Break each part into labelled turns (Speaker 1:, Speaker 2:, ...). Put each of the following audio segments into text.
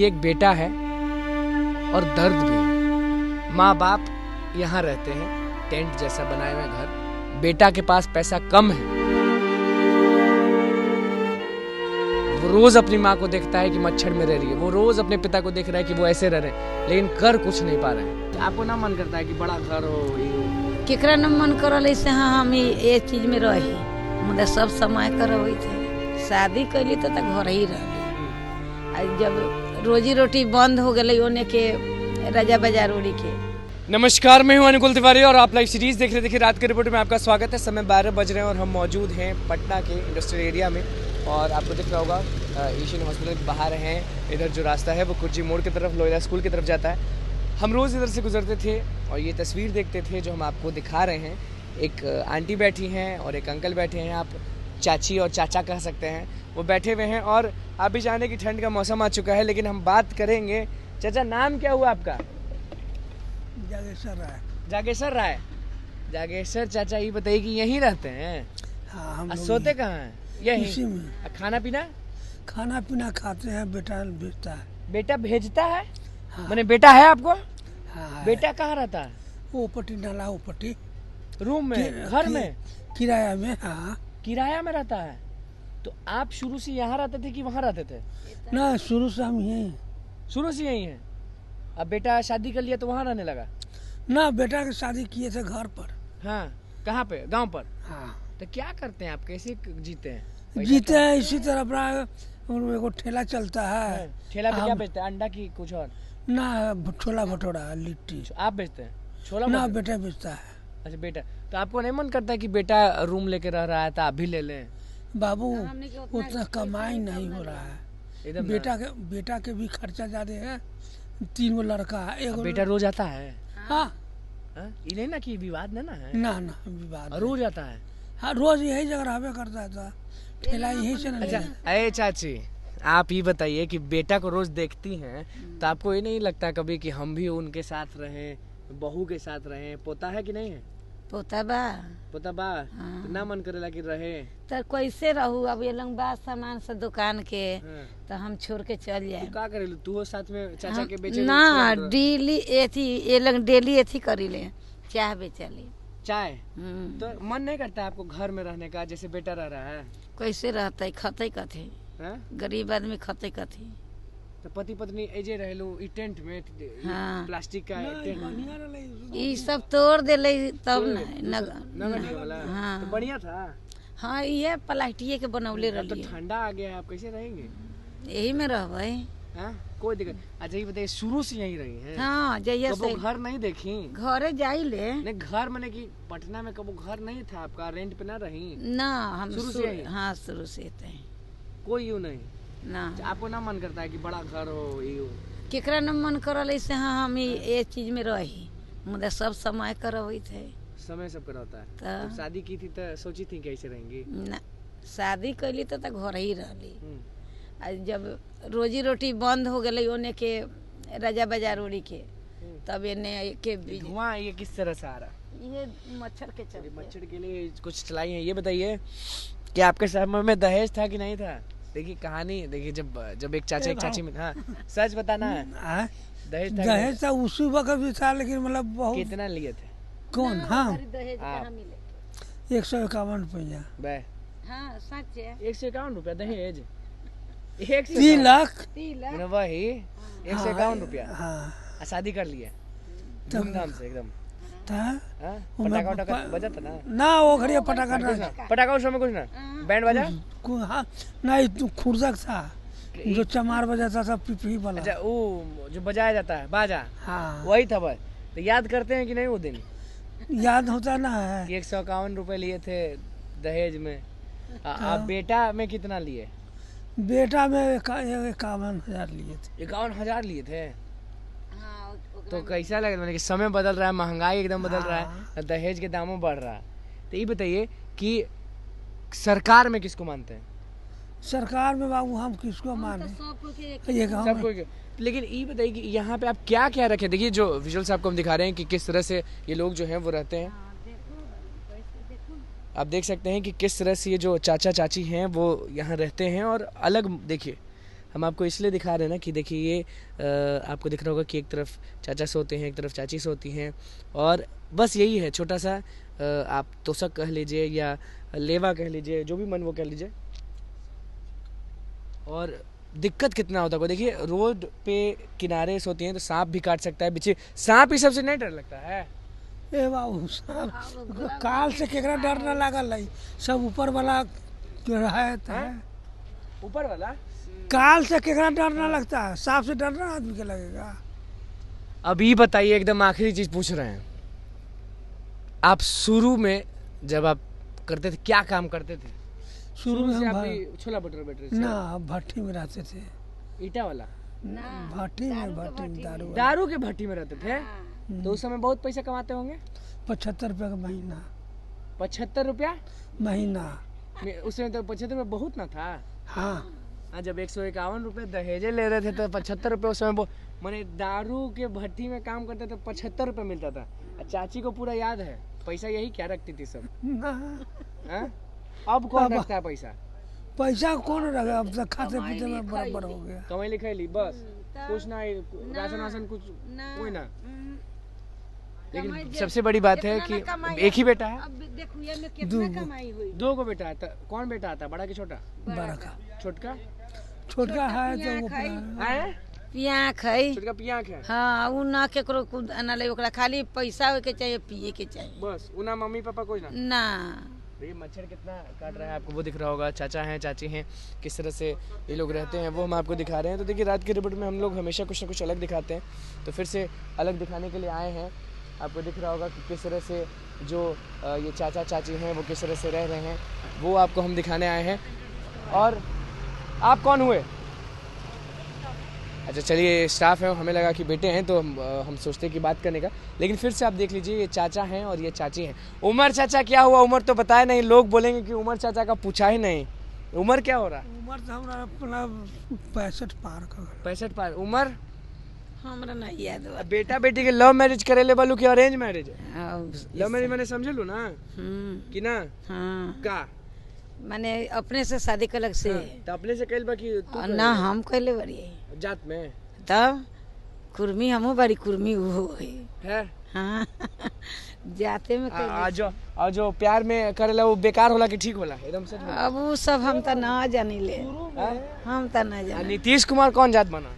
Speaker 1: कि एक बेटा है और दर्द भी है। माँ बाप यहाँ रहते हैं, टेंट जैसा बनाए हुए घर। बेटा के पास पैसा कम है, वो रोज अपनी माँ को देखता है कि मच्छर में रह रही है, वो रोज अपने पिता को देख रहा है कि वो ऐसे रह रहे हैं, लेकिन कर कुछ नहीं पा रहे हैं। आपको ना मन करता है कि बड़ा घर हो,
Speaker 2: केकरा न मन करल ऐसे हाँ हम ये चीज में रही, मुझे सब समय करवे थे। शादी कैली तो घर ही रही, जब रोजी रोटी बंद हो गई ओने के राजा बाजार उड़ी के।
Speaker 1: नमस्कार, मैं हूं अनुकुल तिवारी और आप लाइव सीरीज देख रहे। देखिए, रात के रिपोर्ट में आपका स्वागत है। समय 12 बज रहे हैं और हम मौजूद हैं पटना के इंडस्ट्रियल एरिया में। और आपको दिख रहा होगा एशियन हॉस्पिटल के बाहर हैं। इधर जो रास्ता है वो कुर्जी मोड़ की तरफ, लोहिया स्कूल की तरफ जाता है। हम रोज़ इधर से गुजरते थे और ये तस्वीर देखते थे जो हम आपको दिखा रहे हैं। एक आंटी बैठी हैं और एक अंकल बैठे हैं, आप चाची और चाचा कह सकते हैं, वो बैठे हुए हैं। और आप भी जाने की ठंड का मौसम आ चुका है, लेकिन हम बात करेंगे। चाचा, नाम क्या हुआ आपका?
Speaker 3: जागेश्वर राय।
Speaker 1: जागेश्वर राय। जागेश्वर चाचा, ये बताइए कि यहीं रहते हैं?
Speaker 3: हाँ, हम
Speaker 1: सोते कहाँ हैं? यहीं
Speaker 3: इसी में।
Speaker 1: खाना पीना
Speaker 3: खाते हैं। बेटा भेजता है।
Speaker 1: बेटा भेजता है?
Speaker 3: हाँ।
Speaker 1: मैंने बेटा है आपको?
Speaker 3: हाँ,
Speaker 1: बेटा कहाँ रहता है?
Speaker 3: वो पट्टी नाला, वो पट्टी
Speaker 1: रूम में, घर में,
Speaker 3: किराया में। हाँ,
Speaker 1: किराया में रहता है। तो आप शुरू से यहाँ रहते थे कि वहाँ रहते थे?
Speaker 3: ना, शुरू से हम यहीं।
Speaker 1: शुरू से यहीं है। अब बेटा शादी कर लिया तो वहाँ रहने लगा?
Speaker 3: ना, बेटा की शादी किए थे घर पर।
Speaker 1: हाँ, कहाँ पे? गांव पर?
Speaker 3: हाँ,
Speaker 1: तो क्या करते हैं आप, कैसे जीते हैं?
Speaker 3: जीते हैं इसी तरह। अपना एगो ठेला चलता है।
Speaker 1: ठेला पे क्या बेचते हैं? अंडा की कुछ और?
Speaker 3: ना, छोला भटूरा, लिट्टी।
Speaker 1: आप बेचते हैं? छोला
Speaker 3: ना,
Speaker 1: भटूरा?
Speaker 3: बेटा बेचता है।
Speaker 1: अच्छा, बेटा। तो आपको नहीं मन करता कि बेटा रूम लेके रह रहा है तो आप भी ले लें?
Speaker 3: बाबू, उतना कमाई नहीं हो रहा है।
Speaker 1: एकदम
Speaker 3: बेटा के भी खर्चा ज्यादा है। 3 गो लड़का है, एगो
Speaker 1: बेटा रोज आता है?
Speaker 3: हाँ।
Speaker 1: ये नहीं ना कि विवाद ना है?
Speaker 3: ना, विवाद
Speaker 1: रोज आता है?
Speaker 3: हाँ, रोज यही जगह रहबे करता था। ठेला यही से ना।
Speaker 1: अच्छा, अरे चाची, आप ये बताइए कि बेटा को रोज देखती हैं तो आपको ये नहीं लगता कभी कि हम भी उनके साथ रहें, बहू के साथ रहें? पोता है कि नहीं है?
Speaker 2: पोता बा।
Speaker 1: पोता बा?
Speaker 2: हाँ।
Speaker 1: तो ना मन करेला कि रहे?
Speaker 2: तो कैसे रहू? अब ये लंग बा सामान से दुकान के,
Speaker 1: हाँ।
Speaker 2: तो हम छोड़ के चल जाए।
Speaker 1: तू का करेलू? तू हो साथ में चाचा के बेचे?
Speaker 2: ना, डेली एथी ये लंग डेली एथी करी ले, चाय बेचली।
Speaker 1: चाय? तो मन नहीं करता आपको घर में रहने का, जैसे बेटा रह रहा है?
Speaker 2: कैसे रहते? खते कथे?
Speaker 1: हाँ?
Speaker 2: गरीब आदमी खते कथे?
Speaker 1: तो पति पत्नी एजे रहेलू ई टेंट में?
Speaker 2: हाँ।
Speaker 1: प्लास्टिक का टेंट?
Speaker 2: ये सब तोड़ देले तब
Speaker 1: नगदी वाला?
Speaker 2: हाँ।
Speaker 1: तो बढ़िया था।
Speaker 2: हाँ, ये प्लास्टिक के बनौले
Speaker 1: अब तो
Speaker 2: रही,
Speaker 1: ठंडा आ गया है, आप कैसे रहेंगे?
Speaker 2: यही में रहबे।
Speaker 1: हाँ, कोई दिक्कत। अच्छा, ये बताइए, शुरू से यहीं रही हैं?
Speaker 2: हाँ, जइया
Speaker 1: कबो
Speaker 2: से
Speaker 1: घर नहीं देखी?
Speaker 2: घरे जाई ले।
Speaker 1: नहीं, घर मैंने कि पटना में कबो घर नहीं था आपका? रेंट पे ना रही?
Speaker 2: ना, हम
Speaker 1: शुरू से यहीं?
Speaker 2: हाँ, शुरू से थे।
Speaker 1: कोई यूँ नहीं?
Speaker 2: ना,
Speaker 1: आपको ना मन करता है कि बड़ा घर हो, ये हो?
Speaker 2: केकरा न मन करल ऐसे हाँ हम ये चीज में रही, मुझे सब समय करवे थे।
Speaker 1: समय सब का होता है।
Speaker 2: तो
Speaker 1: जब शादी की थी तो सोची थी कैसे रहेंगी?
Speaker 2: ना, शादी कैली तो घर ही रही,
Speaker 1: हम्म।
Speaker 2: जब रोजी रोटी बंद हो गई ओने के राजा बाजार उड़ी के, तब इन्हें के
Speaker 1: धुआं ये किस तरह से आ रहा?
Speaker 2: ये मच्छर के चलते।
Speaker 1: मच्छर के लिए कुछ चलाई है। ये बताइए कि आपके समय में दहेज था कि नहीं था? देखिए कहानी, देखिए जब एक चाचा एक चाची में, हाँ सच बताना है, दहेज था?
Speaker 3: दहेज था उसी वक्त भी था, लेकिन मतलब बहुत।
Speaker 1: कितना लिए थे?
Speaker 3: कौन? हाँ,
Speaker 2: दहेज
Speaker 1: आप?
Speaker 2: कहाँ मिले?
Speaker 3: 151 रुपया।
Speaker 1: बे,
Speaker 2: हाँ, सच है।
Speaker 1: 151 रुपया दहेज?
Speaker 3: 3 लाख।
Speaker 2: 3 लाख।
Speaker 1: मतलब वही 151 रुपया?
Speaker 3: हाँ,
Speaker 1: शादी कर लिए धूमधाम से एकदम?
Speaker 3: था।
Speaker 1: हाँ? पटाखा वटाखा बजा था ना?
Speaker 3: ना, वो घड़िया पटाखा ना।
Speaker 1: पटाखा उस समय कुछ ना? बैंड बजा?
Speaker 3: हाँ, नहीं, खुर्जक था जो चमार बजाता था, पिपही वाला।
Speaker 1: अच्छा, वो जो बजाया जाता है बाजा?
Speaker 3: हाँ,
Speaker 1: वही था बस। तो याद करते हैं कि नहीं वो दिन?
Speaker 3: याद होता ना है।
Speaker 1: 151 रुपए लिए थे दहेज में। आप बेटा में कितना लिए?
Speaker 3: बेटा में 51,000 लिए थे।
Speaker 1: 51,000 लिए थे?
Speaker 2: हाँ,
Speaker 1: तो कैसा लगा? मैंने कि समय बदल रहा है, महंगाई एकदम बदल रहा है, दहेज के दामों बढ़ रहा है। तो ये बताइए कि सरकार में किसको मानते हैं?
Speaker 3: सरकार में बाबू हम किसको माने? ये गाँव
Speaker 1: सब
Speaker 3: में।
Speaker 1: कोई। लेकिन ये बताइए कि यहाँ पे आप क्या क्या रखे? देखिए, जो विजुअल्स आपको हम दिखा रहे हैं कि किस तरह से ये लोग जो हैं वो रहते हैं। आप देख सकते हैं कि किस तरह से ये जो चाचा चाची हैं वो यहाँ रहते हैं। और अलग देखिए, हम आपको इसलिए दिखा रहे हैं ना कि देखिए ये आपको दिख रहा होगा कि एक तरफ चाचा सोते हैं, एक तरफ चाची सोती हैं, और बस यही है छोटा सा आप तोशक कह लीजिए या लेवा कह लीजिए, जो भी मन वो कह लीजिए। और दिक्कत कितना होता है, देखिए रोड पे किनारे सोती हैं तो सांप भी काट सकता है, पीछे सांप ही सबसे नहीं डर लगता है।
Speaker 3: ए बाबू साहब, काल से केकरा डर न लागल है, सब ऊपर वाला रहत है।
Speaker 1: ऊपर वाला
Speaker 3: काल से केकरा डर न लगता है, सांप से डरना आदमी के लगेगा।
Speaker 1: अब ये बताइए, एकदम आखिरी चीज पूछ रहे हैं, आप शुरू में जब आप करते थे क्या काम करते थे?
Speaker 3: शुरू में
Speaker 1: से
Speaker 3: हम
Speaker 1: आप भी छोला भटूरा बैठ रहे थे?
Speaker 3: ना भट्टी में रहते थे,
Speaker 1: ईटा वाला
Speaker 3: भट्टी में दारू
Speaker 1: दारू के भट्टी में रहते थे। तो उस समय बहुत पैसा कमाते होंगे।
Speaker 3: 75 रुपये का महीना।
Speaker 1: 75 रुपया
Speaker 3: महीना?
Speaker 1: उस समय तो 75 रुपये बहुत ना था।
Speaker 3: हाँ,
Speaker 1: जब 151 रुपये दहेजे ले रहे थे तो 75 रुपये उस समय मैंने दारू के भट्टी में काम करते थे, 75 रुपये मिलता था। चाची को पूरा याद है, पैसा यही क्या रखती थी सब। हाँ? अब कौन रखता है पैसा?
Speaker 3: पैसा कौन रखे, अब तक खाते पीते में बराबर हो गया।
Speaker 1: कमाई लिखाई ली बस, कुछ ना, राशन वाशन कुछ कोई ना। लेकिन सबसे बड़ी बात है कि एक ही बेटा है, दो को बेटा है। कौन बेटा आता, बड़ा कि छोटा?
Speaker 3: बड़ा का।
Speaker 1: छोटका?
Speaker 3: छोटका है तो वो
Speaker 1: है
Speaker 2: पियाख है।
Speaker 1: छोटका पियाक है।
Speaker 2: हाँ, उ ना केकरो ना ले, ओकरा खाली पैसा होए के चाहिए, पिए के चाहिए,
Speaker 1: बस। उना मम्मी पापा कोई ना।
Speaker 2: ना।
Speaker 1: ये मच्छर कितना काट रहा है आपको वो दिख रहा होगा। चाचा हैं, चाची हैं, किस तरह से ये लोग रहते हैं वो हम आपको दिखा रहे हैं। तो देखिए रात की रिपोर्ट में हम लोग हमेशा कुछ ना कुछ अलग दिखाते हैं, तो फिर से अलग दिखाने के लिए आए हैं। आपको दिख रहा होगा कि किस तरह से जो ये चाचा चाची हैं वो किस तरह से रह रहे हैं, वो आपको हम दिखाने आए हैं। और आप कौन हुए? अच्छा चलिए, स्टाफ है, हमें लगा कि बेटे हैं तो हम सोचते हैं कि बात करने का, लेकिन फिर से आप देख लीजिए ये चाचा हैं और ये चाची हैं। उमर चाचा क्या हुआ? उमर तो बताया नहीं, लोग बोलेंगे कि उमर चाचा का पूछा ही नहीं। उमर क्या हो रहा?
Speaker 3: उम्र तो हमारा अपना 65 पार का।
Speaker 1: 65 पार उम्र?
Speaker 2: हमरा नहीं याद बा।
Speaker 1: बेटा बेटी के लव मैरिज करेले बालू की अरेंज मैरिज है? लव मैरिज मैंने समझ लो ना कि ना।
Speaker 2: हाँ,
Speaker 1: का
Speaker 2: माने अपने से शादी कलक से।
Speaker 1: तो अपने से कहल बा कि तू
Speaker 2: ना हम कहले बड़ी
Speaker 1: जात में
Speaker 2: तब कुर्मी, हमू बड़ी कुर्मी वो
Speaker 1: है।
Speaker 2: हाँ जाते में
Speaker 1: और जो प्यार में करेला वो बेकार होला कि ठीक होला? एकदम सच में।
Speaker 2: अब वो सब हम तो ना जानी ले, हम तो ना जानी।
Speaker 1: नीतीश कुमार कौन जात बना?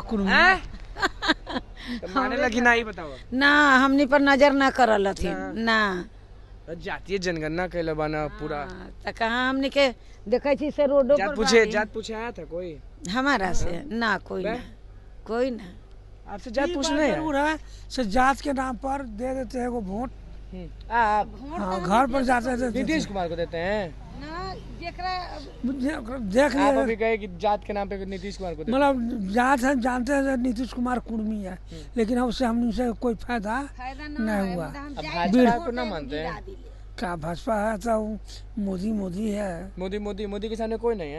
Speaker 3: कुर्मी।
Speaker 1: तो माने लगी ना, ही बताओ
Speaker 2: ना, हमनी पर नजर ना करल थी ना।
Speaker 1: जातीय जनगणना कैले बाना पूरा।
Speaker 2: तो कहाँ हमनी के देखे छी से रोडो पर
Speaker 1: जात पूछे आया था कोई
Speaker 2: हमारा से? ना कोई ना, कोई ना।
Speaker 1: आपसे जात पूछने
Speaker 3: जरूर है से जात के नाम पर दे देते हैं वो वोट।
Speaker 1: आप
Speaker 3: हाँ, घर पर जाते थे।
Speaker 1: नीतीश कुमार को देते हैं
Speaker 2: ना,
Speaker 3: देख
Speaker 1: आप
Speaker 3: लिया।
Speaker 1: अभी कहे कि जात के नाम पे नीतीश कुमार को देते
Speaker 3: मतलब जात है, जानते हैं नीतीश कुमार कुर्मी है, लेकिन उससे हमसे कोई फायदा नहीं हुआ।
Speaker 1: अब भाजपा को ना मानते हैं।
Speaker 3: क्या भाजपा है तो मोदी है।
Speaker 1: मोदी के सामने कोई नहीं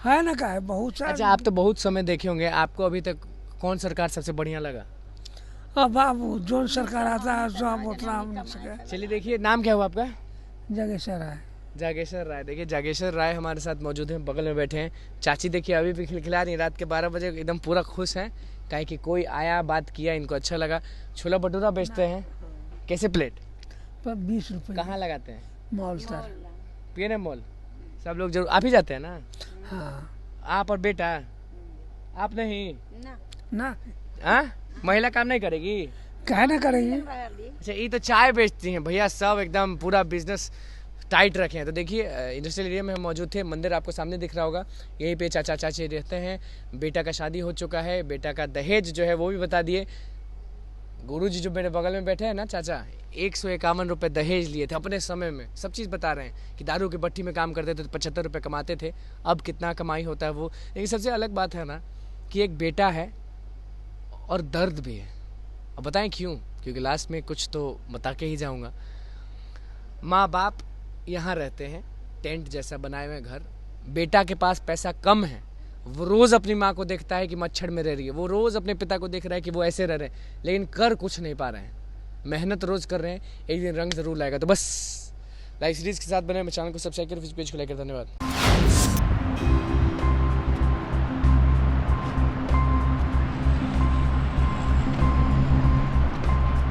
Speaker 1: है
Speaker 3: ना, का है बहुत सारा।
Speaker 1: अच्छा, आप तो बहुत समय देखे होंगे, आपको अभी तक कौन सरकार सबसे बढ़िया लगा?
Speaker 3: अब बाबू जो सरकार आता है सब उतना हम नहीं सके।
Speaker 1: चलिए देखिए, नाम क्या हुआ आपका?
Speaker 3: जगेश्वर है।
Speaker 1: जागेश्वर राय। देखिए जागेश्वर राय हमारे साथ मौजूद हैं, बगल में बैठे हैं। चाची देखिए अभी भी खिलखिला रही, रात के 12 बजे एकदम पूरा खुश हैं, काहे कि कोई आया, बात किया, इनको अच्छा लगा। छोला भटूरा बेचते हैं, कैसे प्लेट?
Speaker 3: पर 20 रुपये।
Speaker 1: कहाँ लगाते हैं?
Speaker 3: Mall sir,
Speaker 1: PNM mall. सब लोग जरूर आप ही जाते हैं ना?
Speaker 3: हाँ।
Speaker 1: आप और बेटा? आप नहीं
Speaker 3: ना,
Speaker 1: हाँ? महिला काम नहीं करेगी?
Speaker 3: कहे ना करेंगे।
Speaker 1: अच्छा, ये तो चाय बेचती हैं भैया, सब एकदम पूरा बिजनेस टाइट रखे हैं। तो देखिए इंडस्ट्रियल एरिया में हम मौजूद थे, मंदिर आपको सामने दिख रहा होगा, यहीं पे चाचा चाची रहते हैं। बेटा का शादी हो चुका है, बेटा का दहेज जो है वो भी बता दिए। गुरुजी जो मेरे बगल में बैठे हैं ना चाचा, 151 रुपये दहेज लिए थे अपने समय में। सब चीज़ बता रहे हैं कि दारू की भट्टी में काम करते थे तो 75 रुपये कमाते थे, अब कितना कमाई होता है वो। लेकिन सबसे अलग बात है ना कि एक बेटा है और दर्द भी है। अब बताएं क्यों? क्योंकि लास्ट में कुछ तो बता के ही जाऊँगा। माँ बाप यहाँ रहते हैं, टेंट जैसा बनाए हुए घर। बेटा के पास पैसा कम है, वो रोज़ अपनी माँ को देखता है कि मच्छर में रह रही है, वो रोज़ अपने पिता को देख रहा है कि वो ऐसे रह रहे हैं, लेकिन कर कुछ नहीं पा रहे हैं। मेहनत रोज़ कर रहे हैं, एक दिन रंग ज़रूर लाएगा। तो बस लाइव सीरीज़ के साथ बने, मैं चैनल को सब्सक्राइब करें, पेज को लाइक कर। धन्यवाद।